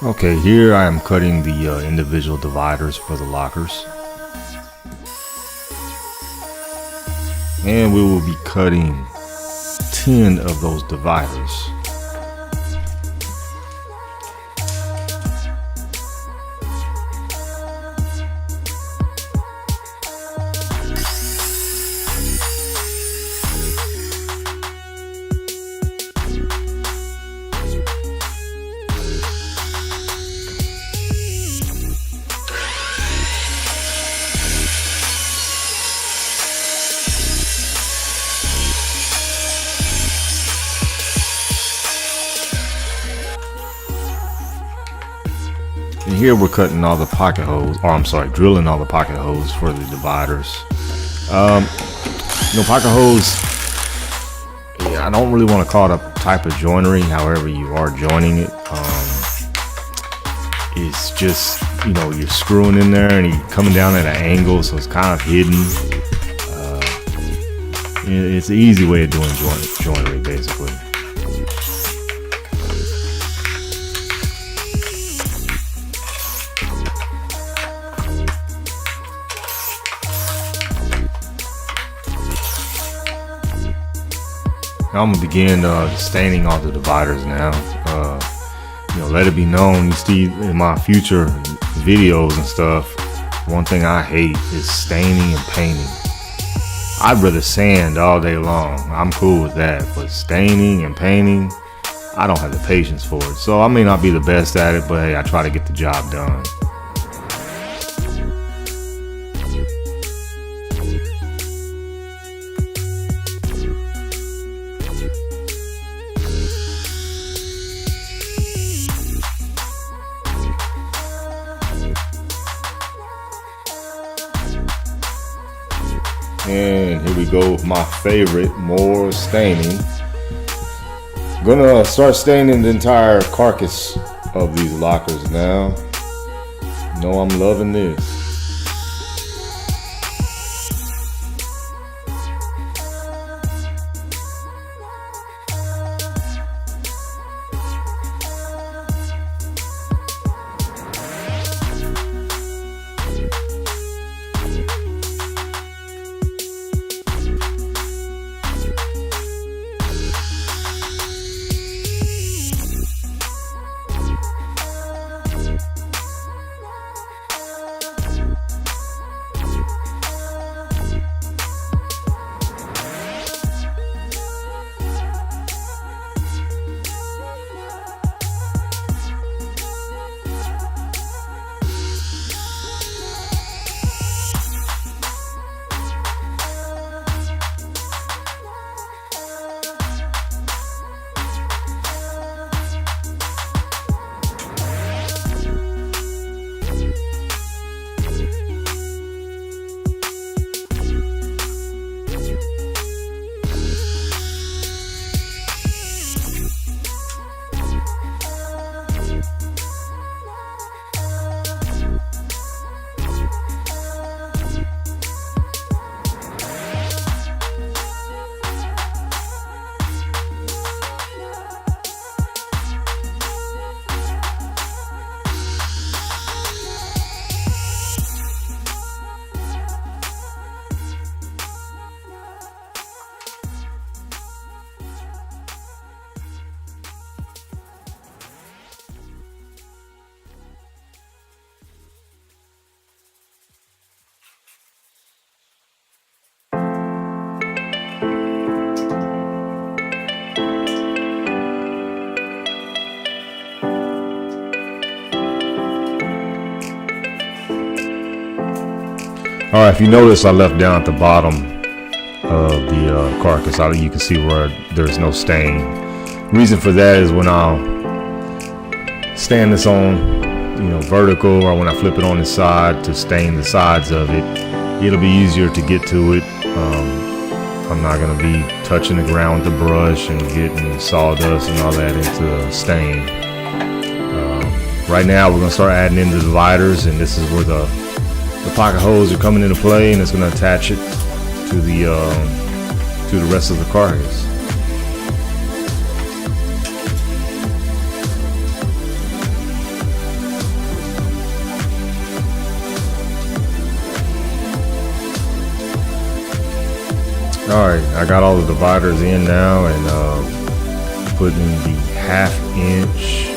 Okay, here I am cutting the individual dividers for the lockers. And we will be cutting 10 of those dividers. And here we're cutting all the pocket holes, or I'm sorry, drilling all the pocket holes for the dividers. Pocket holes, yeah, I don't really want to call it a type of joinery, however you are joining it. It's just, you're screwing in there and you're coming down at an angle, so it's kind of hidden. It's an easy way of doing joinery, basically. I'm gonna begin staining all the dividers now. Let it be known, you see in my future videos and stuff, one thing I hate is staining and painting. I'd rather sand all day long. I'm cool with that, but staining and painting, I don't have the patience for it. So I may not be the best at it, but hey, I try to get the job done. And here we go with my favorite, more staining. I'm gonna start staining the entire carcass of these lockers now. I'm loving this. All right, if you notice, I left down at the bottom of the carcass. You can see where there's no stain. Reason for that is when I'll stand this on, vertical, or when I flip it on its side to stain the sides of it, it'll be easier to get to it. I'm not gonna be touching the ground with the brush and getting sawdust and all that into the stain. Right now, we're gonna start adding in the dividers, and this is where the pocket holes are coming into play, and it's going to attach it to the rest of the carcass. Alright, I got all the dividers in now, and putting the 1/2 inch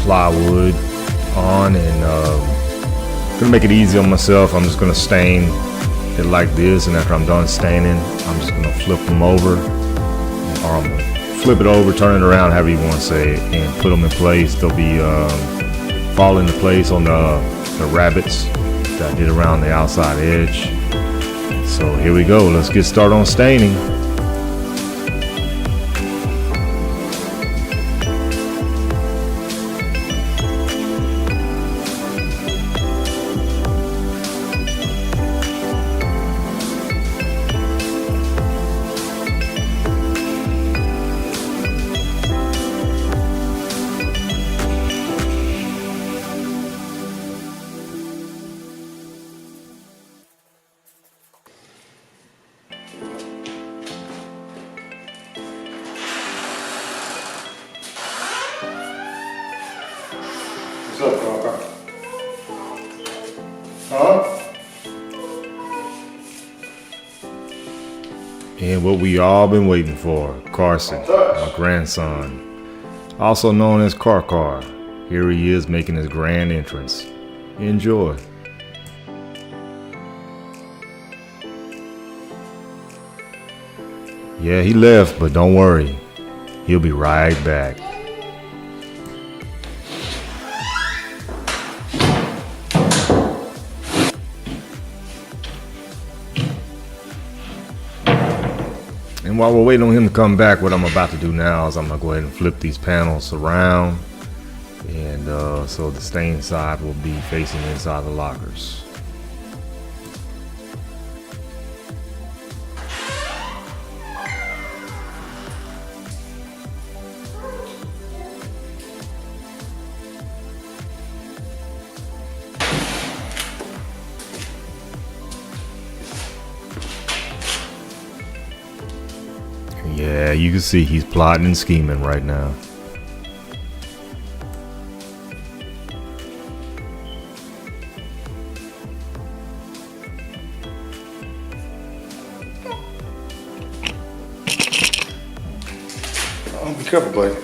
plywood on, and gonna make it easy on myself. I'm just gonna stain it like this, and after I'm done staining, I'm just gonna flip them over, or I'm gonna flip it over, turn it around, however you want to say it, and put them in place. They'll be fall into place on the rabbets that I did around the outside edge. So here we go. Let's get started on staining. What's up, CARCAR? Huh? And what we all been waiting for, Carson, my grandson, also known as CARCAR. Here he is making his grand entrance. Enjoy. Yeah, he left, but don't worry. He'll be right back. And while we're waiting on him to come back, what I'm about to do now is I'm gonna go ahead and flip these panels around, and so the stain side will be facing inside the lockers. Yeah, you can see he's plotting and scheming right now. Oh, be careful, buddy.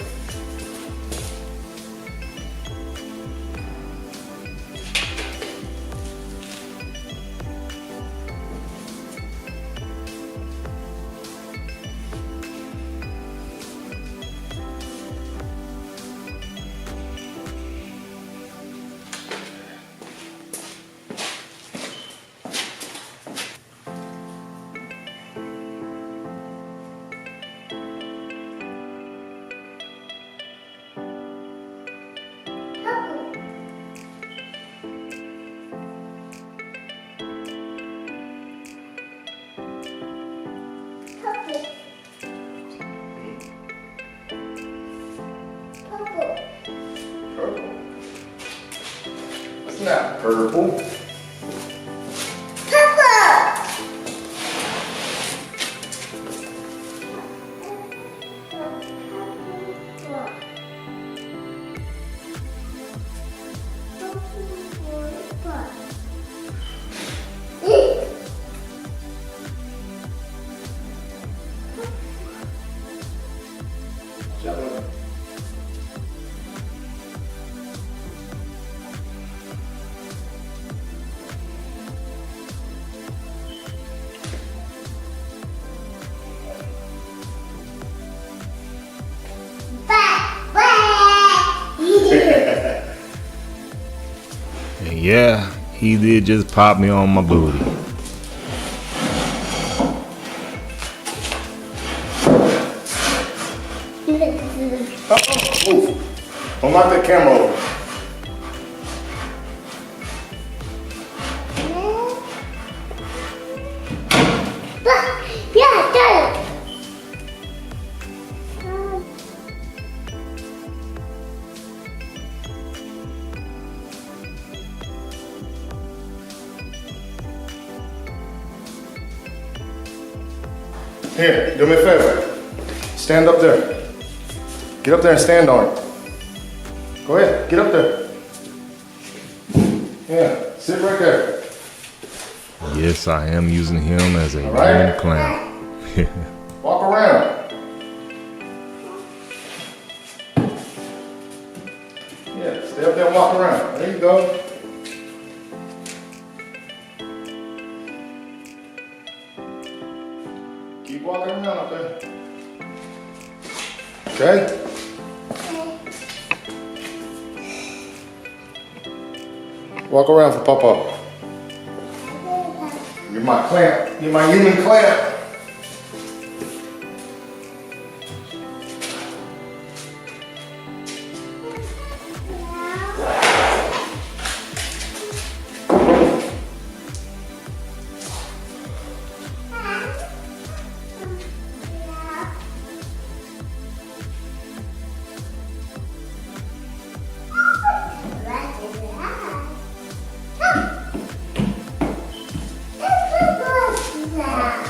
It's not purple. And yeah, he did just pop me on my booty. Move. Don't knock that camera over. Here, do me a favor. Stand up there. Get up there and stand on it. Go ahead, get up there. Yeah, sit right there. Yes, I am using him as a right. human clamp. Walk around. Yeah, stay up there and walk around. There you go. Keep walking around up there. Okay? Walk around for Papa. You're my clamp. You're my human clamp.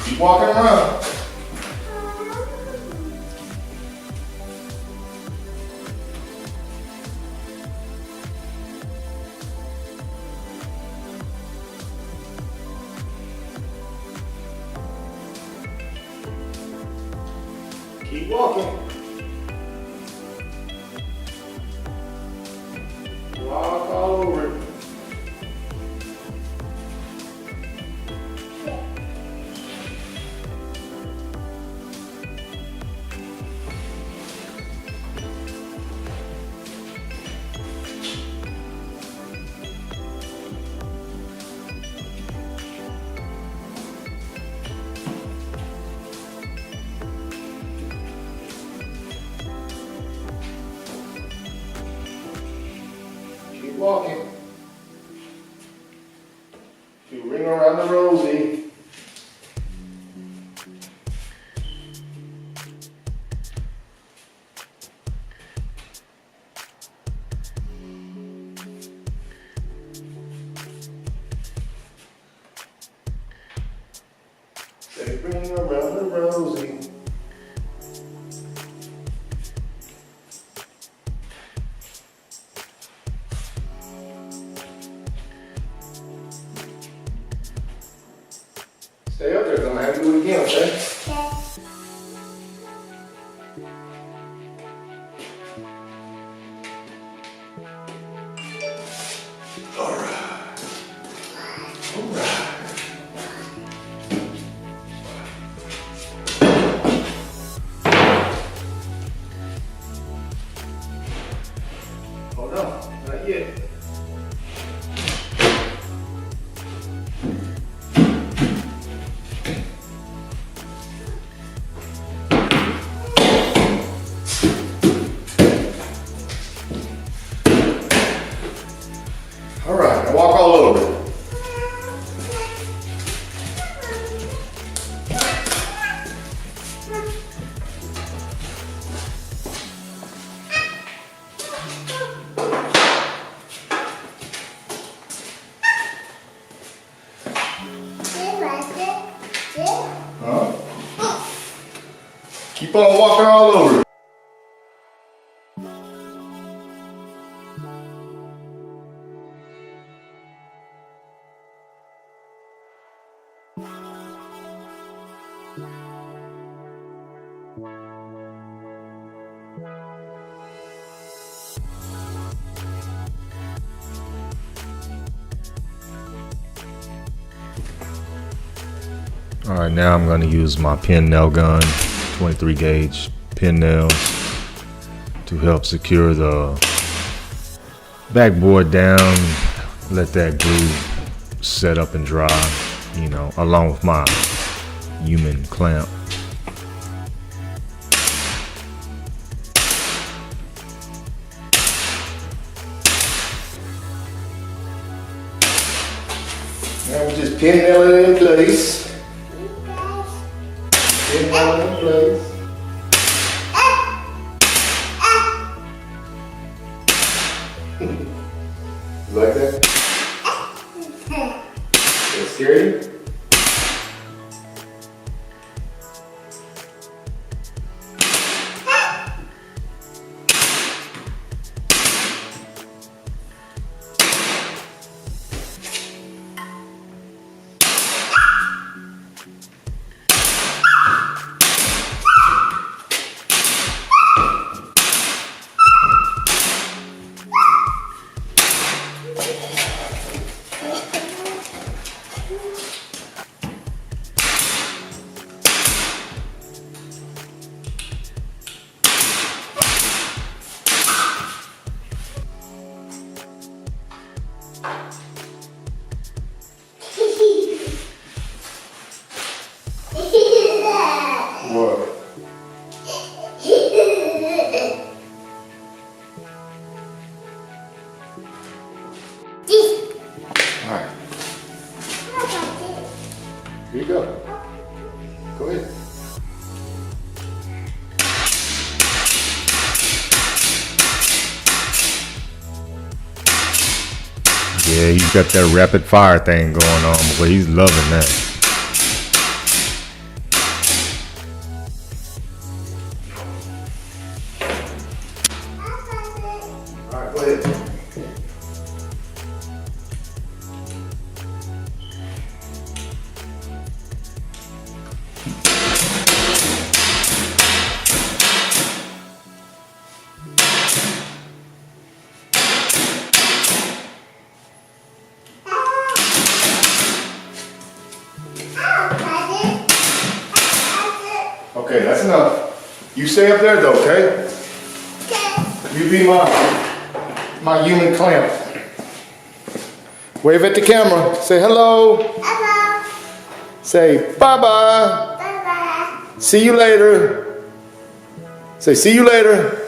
Keep walking around. Keep walking. Walk all over it. Keep walking. You ring around the rosy. Say ring around the rosy. Stay up there, 'cause I'm gonna have to do it again, okay? Hold on, not yet. All right, now walk all over it. Huh? Keep on walking all over it. All right, now I'm going to use my pin nail gun, 23 gauge pin nails, to help secure the backboard down. Let that glue set up and dry, you know, along with my human clamp. Now we just pin nail it in place. Pin nail it in place. You like that? Does it scare you? Here you go. Go ahead. Yeah, he's got that rapid fire thing going on, but he's loving that. All right, go ahead. Okay, that's enough. You stay up there though, okay? You be my human clamp. Wave at the camera. Say hello. Hello. Say bye-bye. Bye-bye. See you later. Say see you later.